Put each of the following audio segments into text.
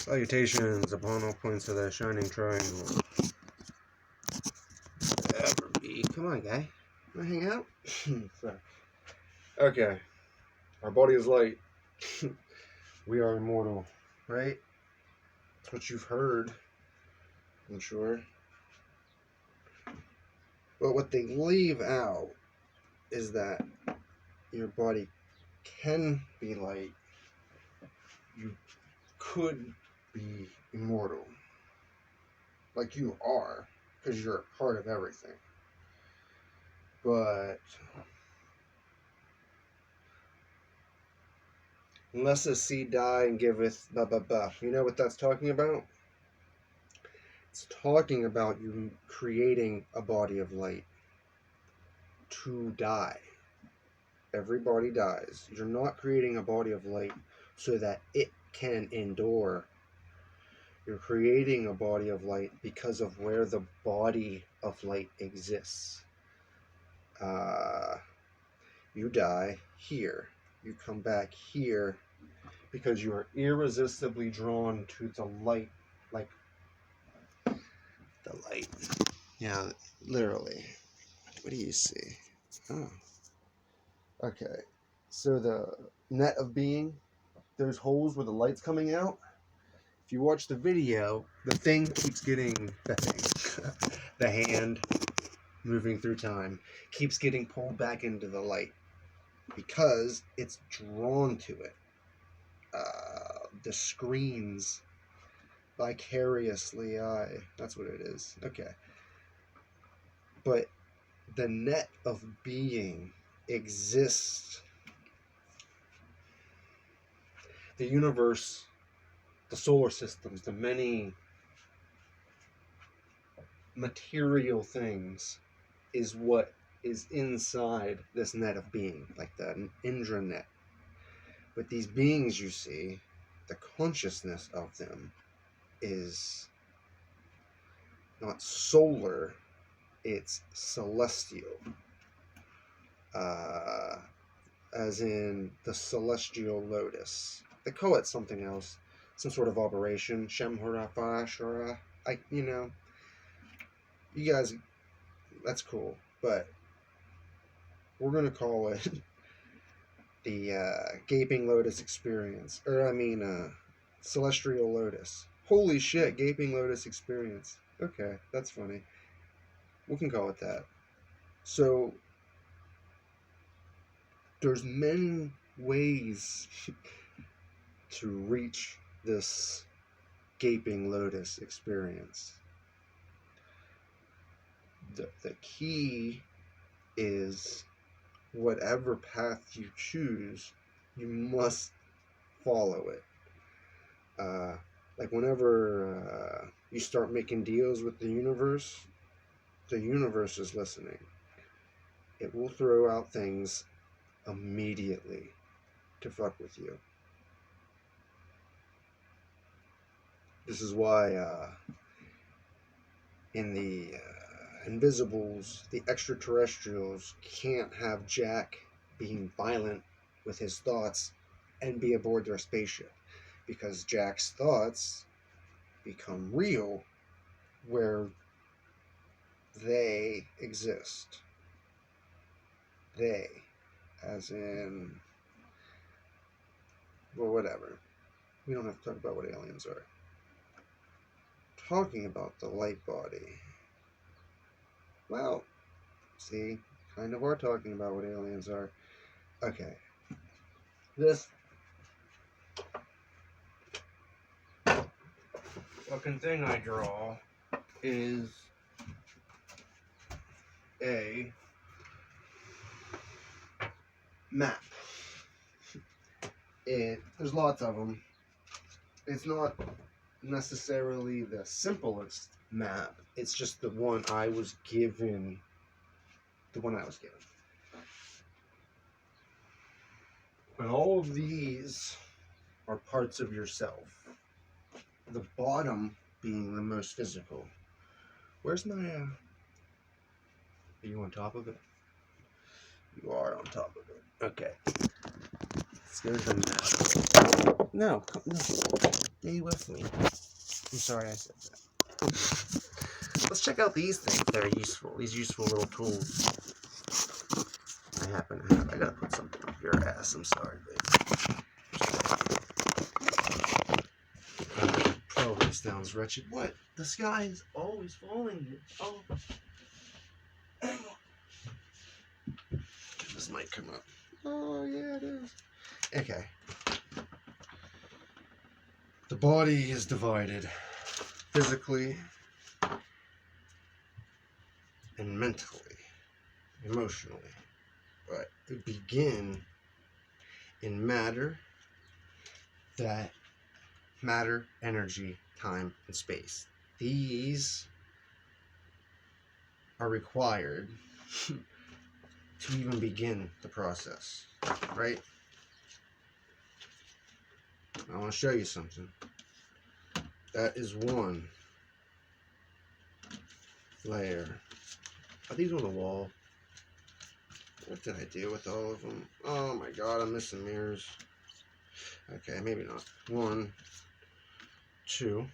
Salutations upon all points of the shining triangle. Ever be. Come on, guy. Wanna hang out? Sorry. Okay. Our body is light. We are immortal, right? That's what you've heard, I'm sure. But what they leave out is that your body can be light. You could be immortal. Like you are, because you're a part of everything. But unless a seed die and giveth blah blah blah. You know what that's talking about? It's talking about you creating a body of light to die. Everybody dies. You're not creating a body of light so that it can endure. You're creating a body of light because of where the body of light exists. You die here. You come back here because you are irresistibly drawn to the light. Like the light. Yeah, literally. What do you see? Oh. Okay. So the net of being, those holes where the light's coming out, if you watch the video, the thing keeps getting, the hand moving through time, keeps getting pulled back into the light because it's drawn to it. The screens vicariously that's what it is. Okay. But the net of being exists. The universe, the solar systems, the many material things is what is inside this net of being, like the intranet. But these beings you see, the consciousness of them is not solar, it's celestial. As in the celestial lotus. They call it something else, some sort of operation, Shemhurafashara. You guys, that's cool, but we're gonna call it the gaping lotus experience, celestial lotus. Holy shit, gaping lotus experience. Okay, that's funny. We can call it that. So there's many ways to reach this gaping lotus experience. The key is whatever path you choose, you must follow it. Like whenever you start making deals with the universe is listening. It will throw out things immediately to fuck with you. This is why in the Invisibles, the extraterrestrials can't have Jack being violent with his thoughts and be aboard their spaceship, because Jack's thoughts become real where they exist. They, as in, well, whatever. We don't have to talk about what aliens are. Talking about the light body. Well, see, kind of are talking about what aliens are. Okay. This fucking thing I draw is a map. There's lots of them. It's not necessarily the simplest map. It's just the one I was given. But all of these are parts of yourself. The bottom being the most physical. Where's my, Are you on top of it? You are on top of it. Okay. Let's go to the map. No, no. Stay with me. I'm sorry I said that. Let's check out these things that are useful. These useful little tools. I gotta put something up your ass. I'm sorry, baby. Oh, this sounds wretched. What? The sky is always falling. Oh. This might come up. Oh, yeah, it is. Okay. The body is divided physically and mentally, emotionally. But it begin in matter, energy, time, and space. These are required to even begin the process, right? I want to show you something. That is one layer. Are these on the wall? What did I do with all of them? Oh my god, I'm missing mirrors. Okay, maybe not. 1, 2,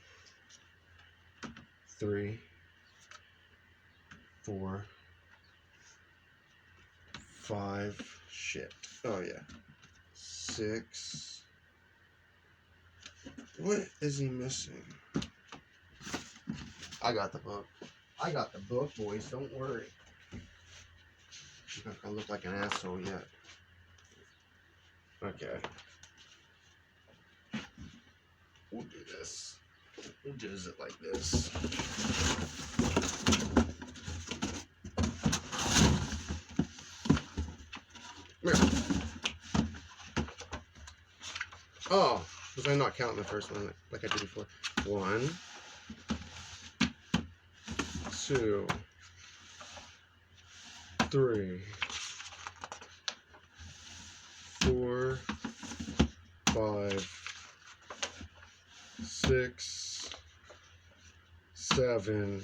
3, 4, 5. Shit. Oh yeah. 6. What is he missing? I got the book. I got the book, boys. Don't worry. I'm not gonna look like an asshole yet. Okay. We'll do this. We'll do it like this. Oh, was I not counting the first one like I did before? 1, 2, 3, 4, 5, 6, 7,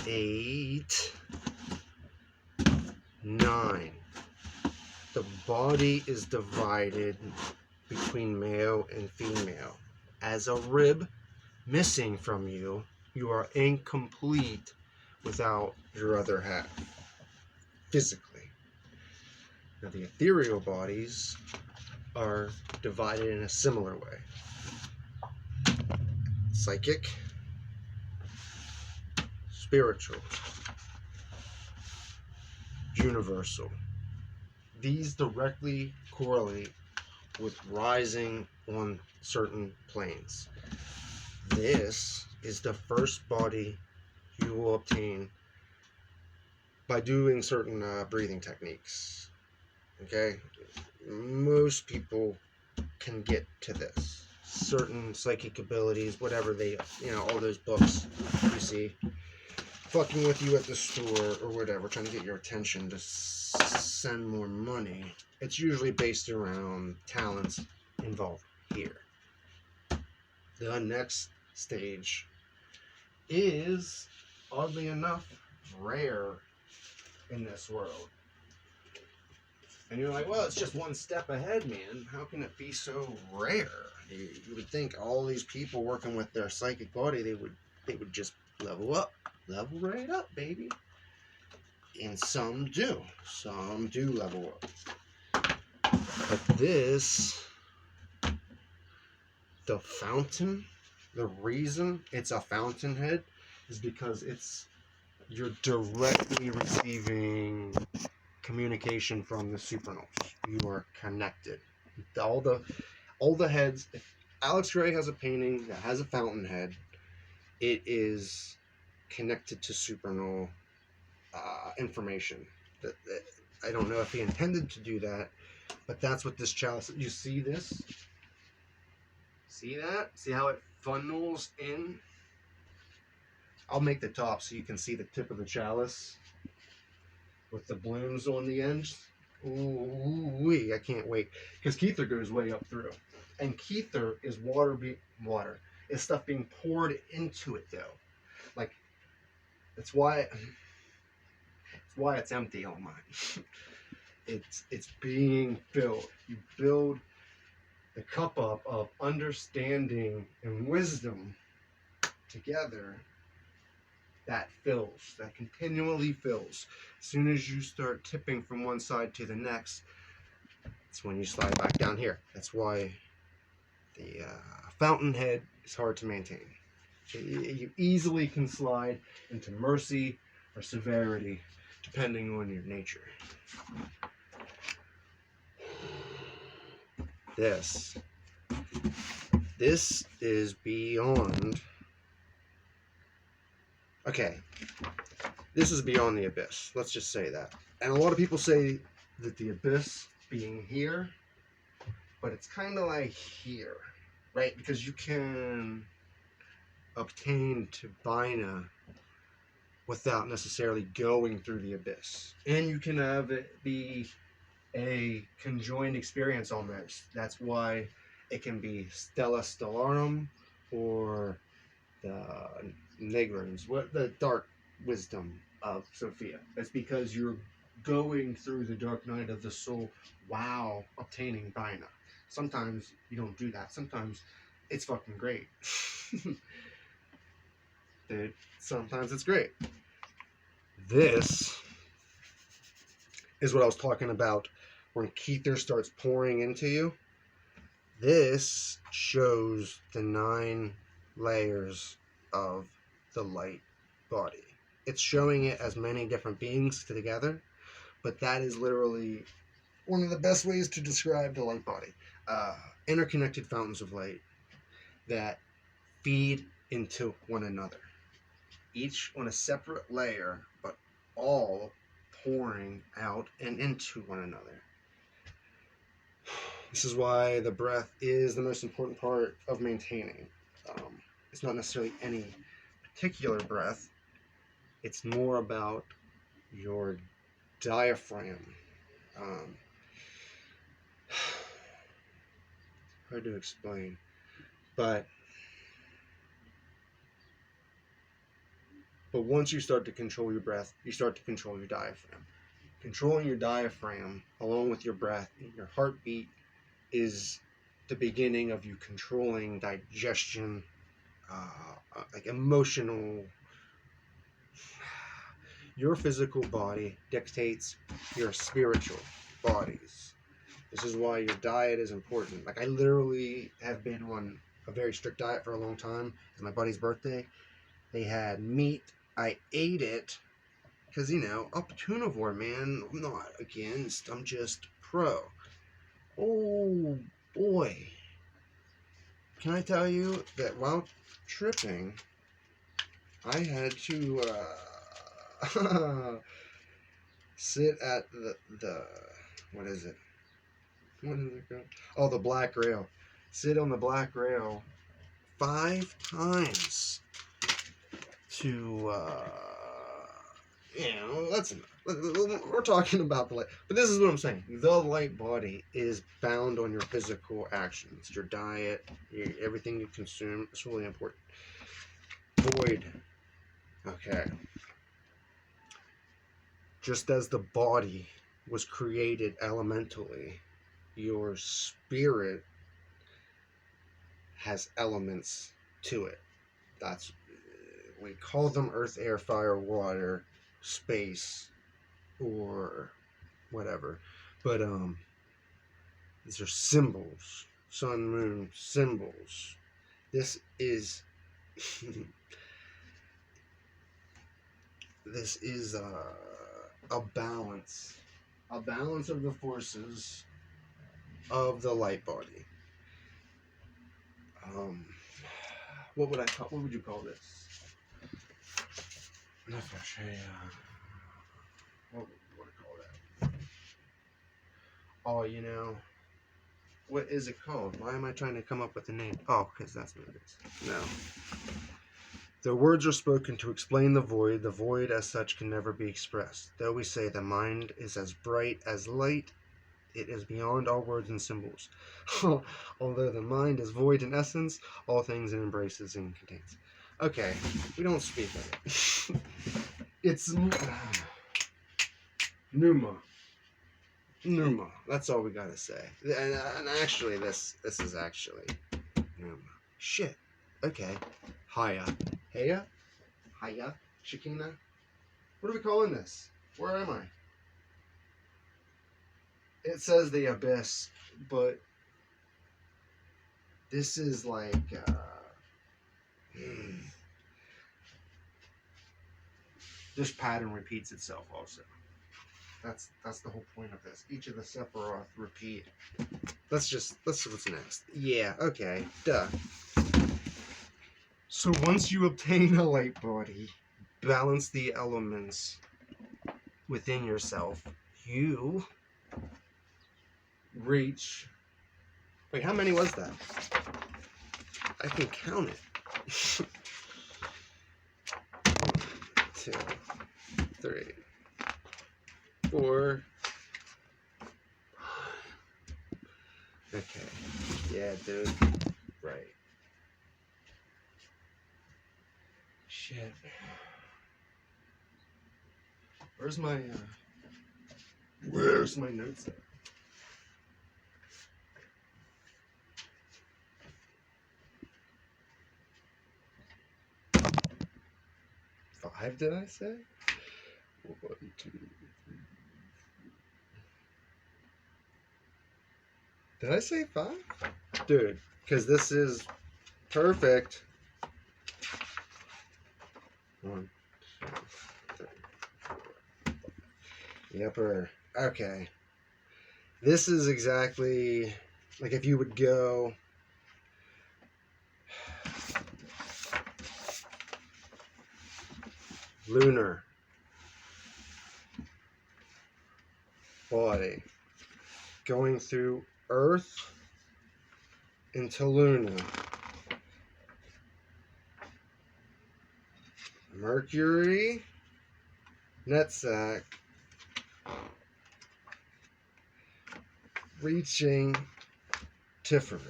8, 9. The body is divided between male and female. As a rib missing from you, you are incomplete without your other half, physically. Now, the ethereal bodies are divided in a similar way. Psychic, spiritual, universal. These directly correlate with rising on certain planes. This is the first body you will obtain by doing certain breathing techniques. Okay? Most people can get to this. Certain psychic abilities, whatever they, all those books you see, fucking with you at the store or whatever, trying to get your attention to send more money. It's usually based around talents involved here. The next stage is, oddly enough, rare in this world. And you're like, well, it's just one step ahead, man. How can it be so rare? You would think all these people working with their psychic body, they would just level up. Level right up, baby. And some do. Some do level up. But this, the fountain, the reason it's a fountainhead is because you're directly receiving communication from the supernovas. You are connected. All the heads. If Alex Gray has a painting that has a fountainhead, it is connected to supernova information. That I don't know if he intended to do that, but that's what this chalice. You see this? See that? See how it funnels in? I'll make the top so you can see the tip of the chalice with the blooms on the ends. Ooh, I can't wait. Because Kether goes way up through. And Kether is water. It's stuff being poured into it, though. Like, that's why it's empty on mine. It's being filled. You build the cup up of understanding and wisdom together. That fills, that continually fills. As soon as you start tipping from one side to the next, that's when you slide back down here. That's why the fountainhead is hard to maintain. You easily can slide into mercy or severity, depending on your nature. This is beyond. Okay, this is beyond the abyss. Let's just say that. And a lot of people say that the abyss being here, but it's kind of like here, right? Because you can obtain Tabina without necessarily going through the abyss. And you can have it be a conjoined experience almost. That's why it can be Stella Stellarum or the Negrons, what the dark wisdom of Sophia. It's because you're going through the dark night of the soul while obtaining Bina. Sometimes you don't do that. Sometimes it's fucking great. Dude, sometimes it's great. This is what I was talking about when Kether starts pouring into you. This shows the 9 layers of the light body. It's showing it as many different beings together, but that is literally one of the best ways to describe the light body. Interconnected fountains of light that feed into one another, each on a separate layer, but all pouring out and into one another. This is why the breath is the most important part of maintaining. It's not necessarily any particular breath. It's more about your diaphragm. Hard to explain, but once you start to control your breath, you start to control your diaphragm. Controlling your diaphragm along with your breath and your heartbeat is the beginning of you controlling digestion, like emotional. Your physical body dictates your spiritual bodies. This is why your diet is important. Like, I literally have been on a very strict diet for a long time. It's my buddy's birthday. They had meat. I ate it because, you know, I'm tunivore, man. I'm not against. I'm just pro. Oh, boy. Can I tell you that while tripping, I had to sit at the what is it? What is it called? Oh, the black rail. Sit on the black rail 5 times to that's enough. We're talking about the light, but this is what I'm saying. The light body is bound on your physical actions, your diet, everything you consume. It's really important. Void. Okay. Just as the body was created elementally, your spirit has elements to it. That's, we call them earth, air, fire, water, space, or whatever. But these are symbols. Sun, moon, symbols. This is this is a balance of the forces of the light body. What would you call this? What would I call that? Oh, you know, what is it called? Why am I trying to come up with a name? Oh, because that's what it is. No. The words are spoken to explain the void as such can never be expressed. Though we say the mind is as bright as light, it is beyond all words and symbols. Although the mind is void in essence, all things it embraces and contains. Okay, we don't speak of it. It's Numa. Numa. That's all we gotta say. And actually, this is actually Numa. Shit. Okay. Haya. Haya? Haya? Shekina? What are we calling this? Where am I? It says the abyss, but this is like this pattern repeats itself also. That's the whole point of this. Each of the Sephiroth repeat. Let's see what's next. Yeah, okay. Duh. So once you obtain a light body, balance the elements within yourself, you reach... Wait, how many was that? I can count it. 1, 2, 3, 4. Okay. Yeah, dude. Right. Shit. Where's my notes at? 5, did I say? 1, 2, 3. Did I say 5? Dude, because this is perfect. 1, 2, 3, 4. Yepper. Okay. This is exactly like if you would go lunar body going through Earth into Luna, Mercury, Netsack, reaching Tiferet.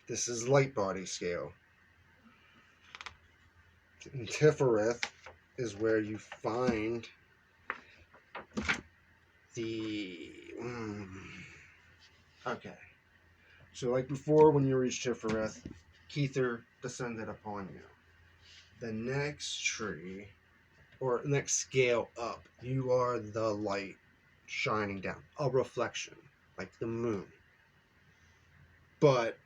This is light body scale. And Tiferet is where you find the... Okay. So like before, when you reach Tiferet, Kether descended upon you. The next tree, or next scale up, you are the light shining down. A reflection, like the moon. But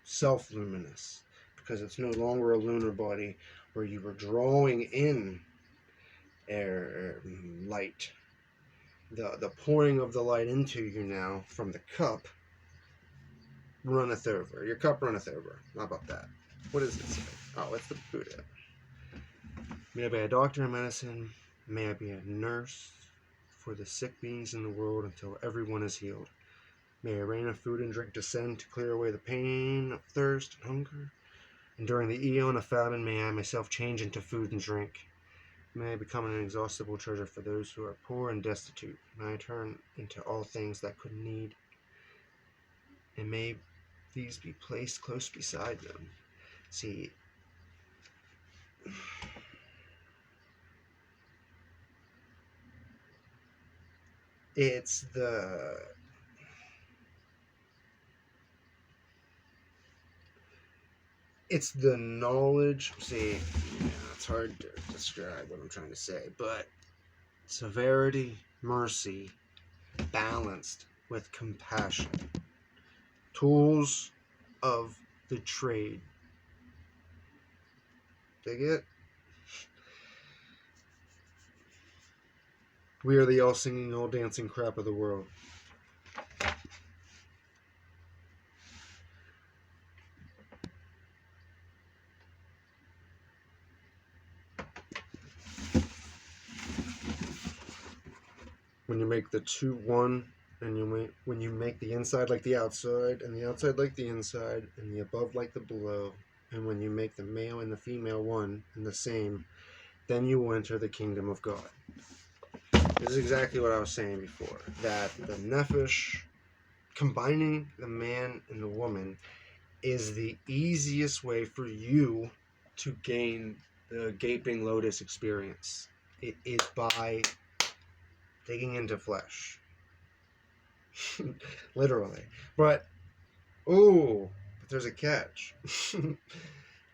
self-luminous, because it's no longer a lunar body where you were drawing in air, light. The pouring of the light into you now from the cup runneth over. Your cup runneth over. How about that? What does it say? Oh, it's the Buddha. May I be a doctor in medicine. May I be a nurse for the sick beings in the world until everyone is healed. May a rain of food and drink descend to clear away the pain of thirst and hunger. And during the eon of famine, may I myself change into food and drink. May I become an inexhaustible treasure for those who are poor and destitute. May I turn into all things that could need. And may these be placed close beside them. See, it's the knowledge. See, yeah, it's hard to describe what I'm trying to say, but severity, mercy, balanced with compassion. Tools of the trade. Dig it? We are the all singing, all dancing crap of the world. When you make the two one, and when you make the inside like the outside, and the outside like the inside, and the above like the below, and when you make the male and the female one and the same, then you will enter the kingdom of God. This is exactly what I was saying before, that the Nefesh, combining the man and the woman, is the easiest way for you to gain the gaping lotus experience. It is by digging into flesh. Literally. But, oh, but there's a catch.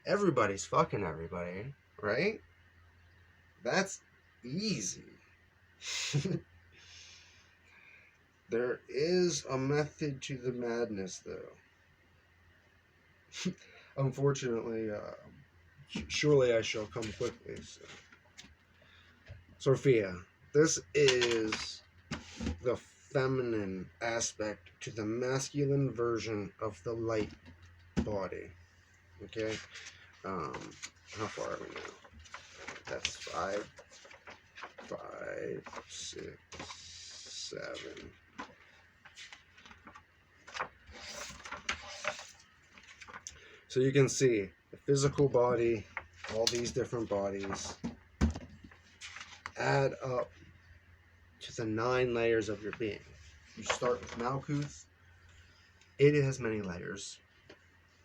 Everybody's fucking everybody, right? That's easy. There is a method to the madness, though. Unfortunately, surely I shall come quickly. So. Sophia, this is the feminine aspect to the masculine version of the light body. Okay? How far are we now? That's 5, 6, 7. So you can see the physical body, all these different bodies add up to the 9 layers of your being. You start with Malkuth. It has many layers.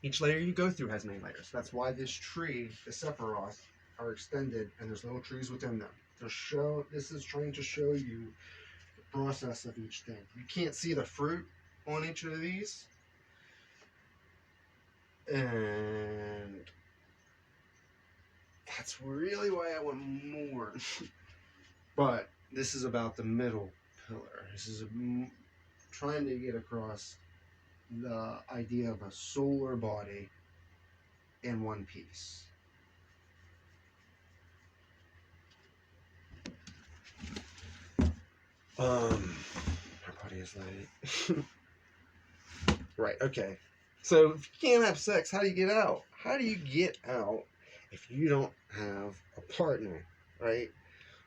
Each layer you go through has many layers. That's why this tree, the Sephiroth, are extended, and there's little trees within them. This is trying to show you the process of each thing. You can't see the fruit on each of these, and that's really why I want more. But this is about the middle pillar. This is trying to get across the idea of a solar body in one piece. Our body is light. Right, okay. So if you can't have sex, how do you get out? How do you get out if you don't have a partner, right?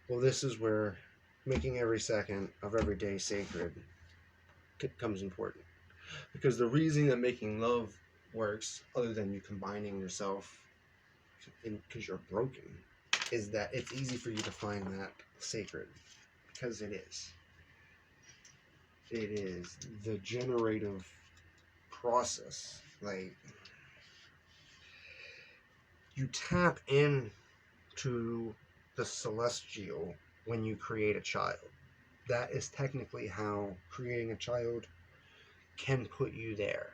Well, this is where making every second of every day sacred becomes important. Because the reason that making love works, other than you combining yourself because you're broken, is that it's easy for you to find that sacred. Because it is. It is the generative process. Like, you tap into the celestial when you create a child. That is technically how creating a child can put you there.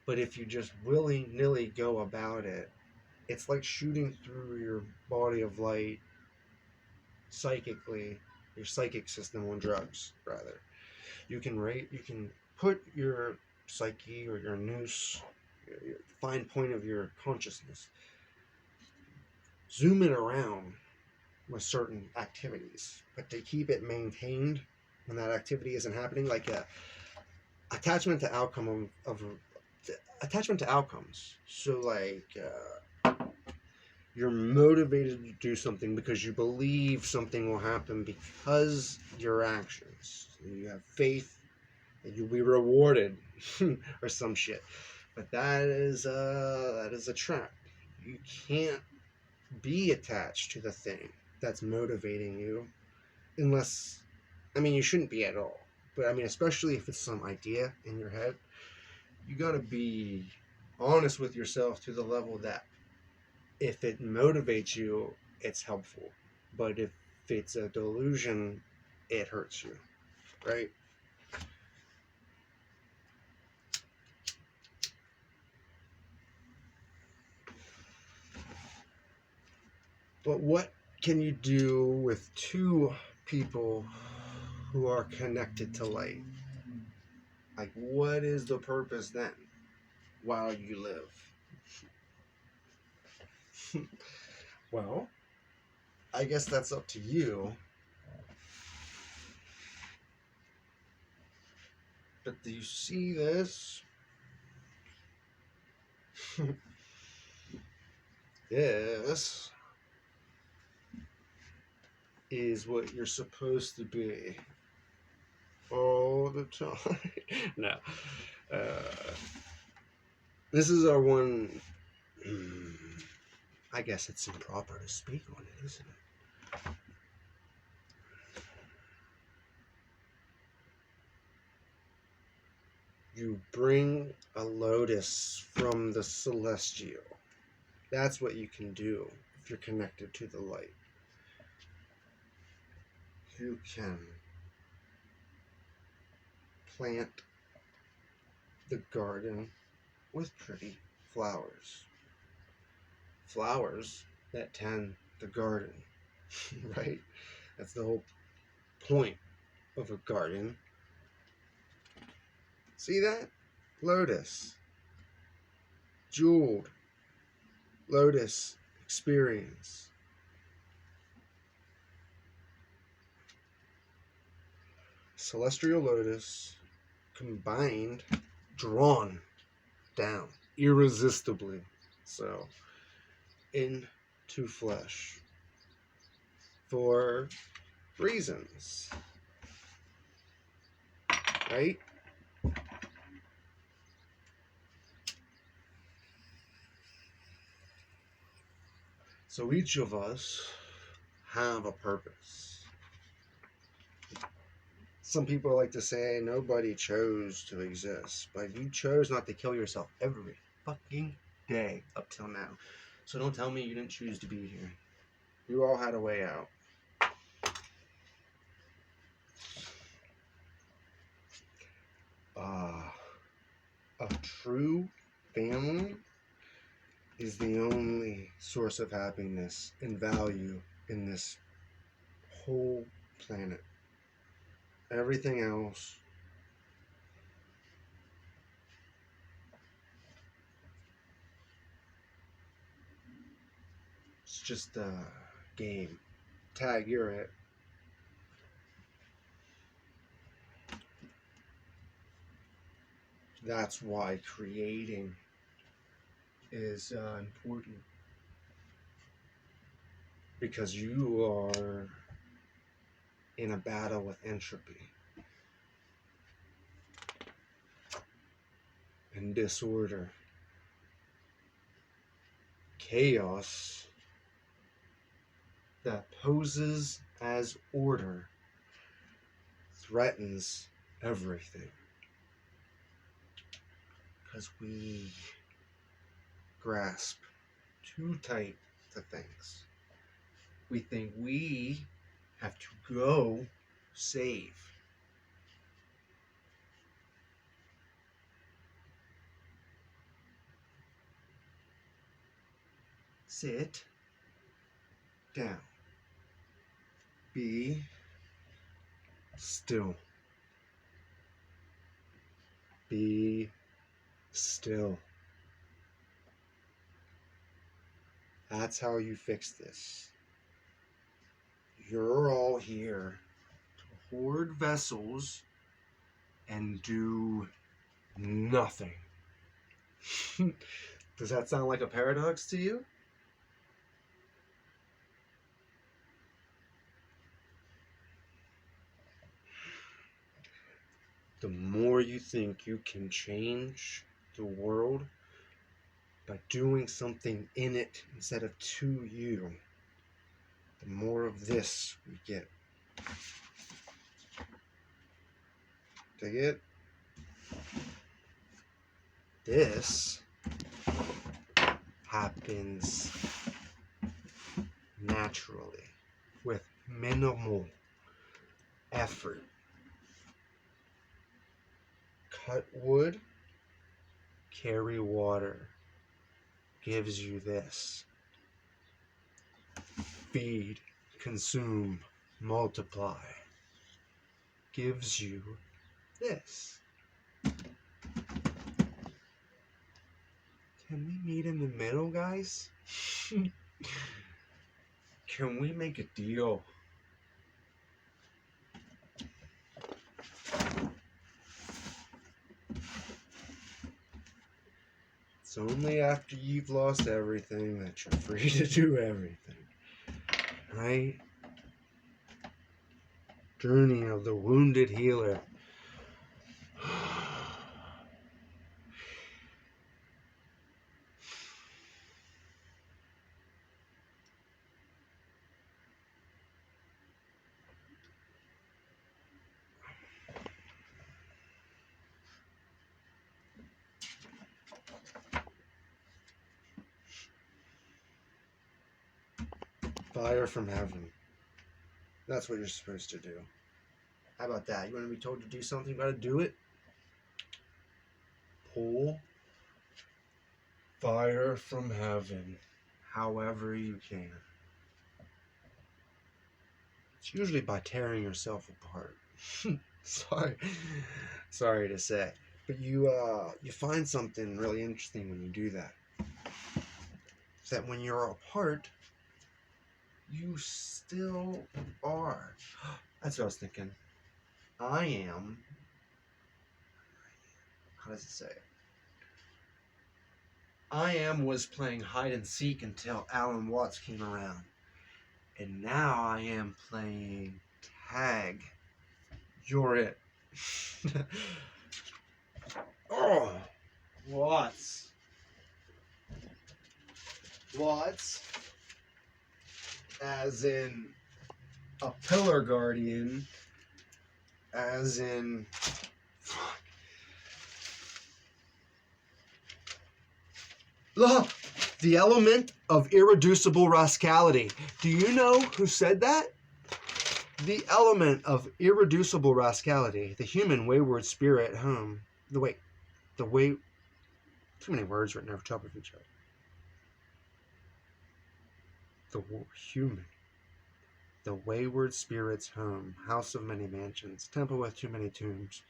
But if you just willy-nilly go about it, it's like shooting through your body of light psychically, your psychic system on drugs, rather. You can put your psyche or your nous, your fine point of your consciousness, zoom it around with certain activities, but to keep it maintained when that activity isn't happening, like attachment to attachment to outcomes. So like you're motivated to do something because you believe something will happen because your actions. You have faith that you'll be rewarded or some shit. But that is a trap. You can't be attached to the thing that's motivating you unless, I mean, you shouldn't be at all. But I mean, especially if it's some idea in your head, you gotta be honest with yourself to the level that if it motivates you, it's helpful. But if it's a delusion, it hurts you, right? But what can you do with 2 people who are connected to light? Like, what is the purpose then while you live? Well, I guess that's up to you. But do you see this? This is what you're supposed to be all the time. No. This is our one. I guess it's improper to speak on it, isn't it? You bring a lotus from the celestial. That's what you can do if you're connected to the light. You can plant the garden with pretty flowers. Flowers that tend the garden, right? That's the whole point of a garden. See that? Lotus. Jeweled. Lotus experience. Celestial lotus combined, drawn down irresistibly. So, into flesh. For reasons. Right? So each of us have a purpose. Some people like to say nobody chose to exist, but you chose not to kill yourself every fucking day up till now. So don't tell me you didn't choose to be here. You all had a way out. A true family is the only source of happiness and value in this whole planet. Everything else it's just a game. Tag, you're it. That's why creating is important. Because you are in a battle with entropy and disorder. Chaos that poses as order threatens everything. Because we grasp too tight to things. We think we have to go save. Sit down. Be still. Be still. That's how you fix this. You're all here to hoard vessels and do nothing. Does that sound like a paradox to you? The more you think you can change the world by doing something in it instead of to you, the more of this we get. Dig it? This happens naturally with minimal effort. Cut wood, carry water, gives you this. Feed, consume, multiply, gives you this. Can we meet in the middle, guys? Can we make a deal? It's only after you've lost everything that you're free to do everything. Right? Journey of the wounded healer. Fire from heaven. That's what you're supposed to do. How about that? You want to be told to do something, you gotta do it? pull fire from heaven however you can. It's usually by tearing yourself apart. Sorry to say, but you find something really interesting when you do that. It's that when you're apart, you still are. That's what I was thinking. I am. How does it say it? I am was playing hide and seek until Alan Watts came around. And now I am playing tag. You're it. Oh, Watts. Watts, as in a pillar guardian, as in. Look, the element of irreducible rascality. Do you know who said that? The element of irreducible rascality, the human wayward spirit home. Too many words written over top of each other. The wayward spirit's home, house of many mansions, temple with too many tombs,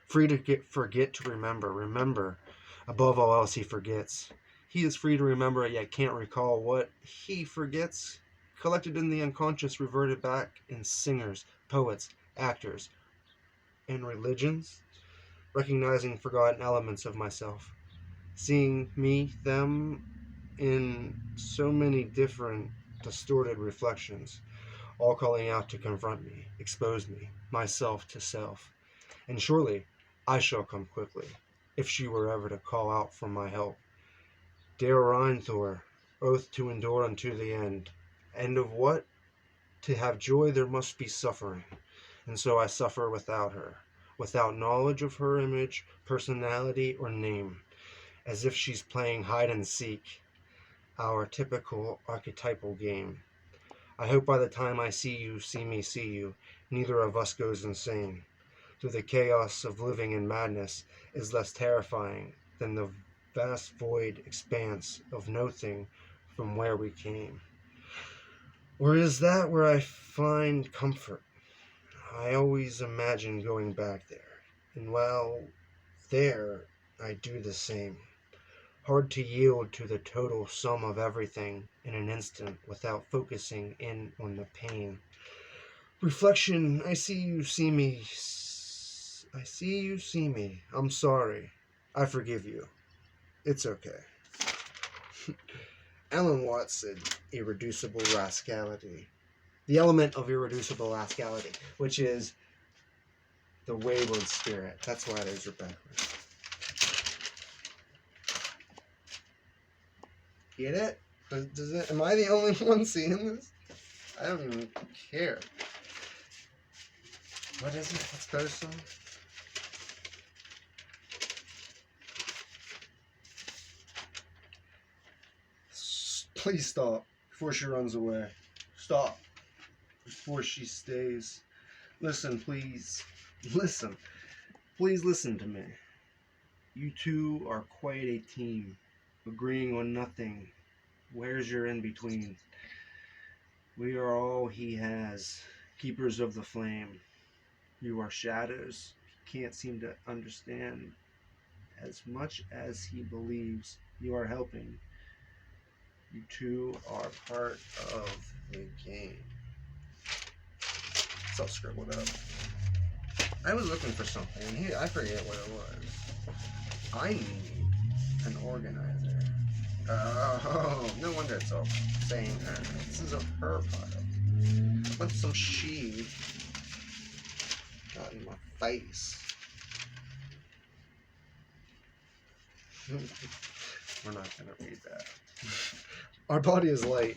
free to forget to remember, above all else he forgets. He is free to remember, yet can't recall what he forgets. Collected in the unconscious, reverted back in singers, poets, actors, and religions, recognizing forgotten elements of myself, seeing them in so many different distorted reflections, all calling out to confront me, expose me, myself to self. And surely I shall come quickly, if she were ever to call out for my help. Der Rheinthor, oath to endure unto the end. End of what? To have joy there must be suffering. And so I suffer without her, without knowledge of her image, personality, or name, as if she's playing hide and seek, our typical archetypal game. I hope by the time I see you, see me see you, neither of us goes insane. Though the chaos of living in madness is less terrifying than the vast void expanse of nothing from where we came. Or is that where I find comfort? I always imagine going back there, and while there, I do the same. Hard to yield to the total sum of everything in an instant without focusing in on the pain. Reflection, I see you see me. I'm sorry. I forgive you. It's okay. Alan Watts said irreducible rascality. The element of irreducible rascality, which is the wayward spirit. That's why those are backwards. Get it? Am I the only one seeing this? I don't even care. What is it? What's better song? Please stop before she runs away. Stop before she stays. Listen, please. Listen. Please listen to me. You two are quite a team, agreeing on nothing. Where's your in-between? We are all he has, keepers of the flame. You are shadows. He can't seem to understand as much as he believes you are helping. You two are part of the game. It's all scribbled up. I was looking for something, and I forget what it was. I need an organizer. Oh, no wonder it's all saying her. This is a her pile. What some she got in my face. We're not gonna read that. Our body is light.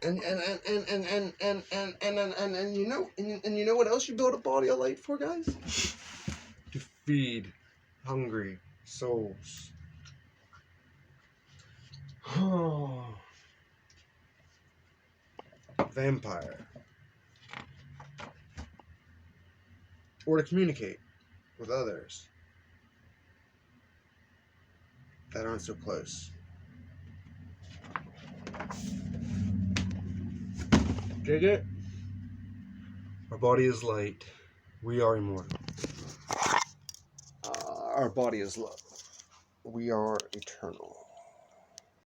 And you know what else you build a body of light for, guys? To feed hungry souls. Vampire. Or to communicate with others. that aren't so close. Dig it? Our body is light. We are immortal. Our body is love. We are eternal.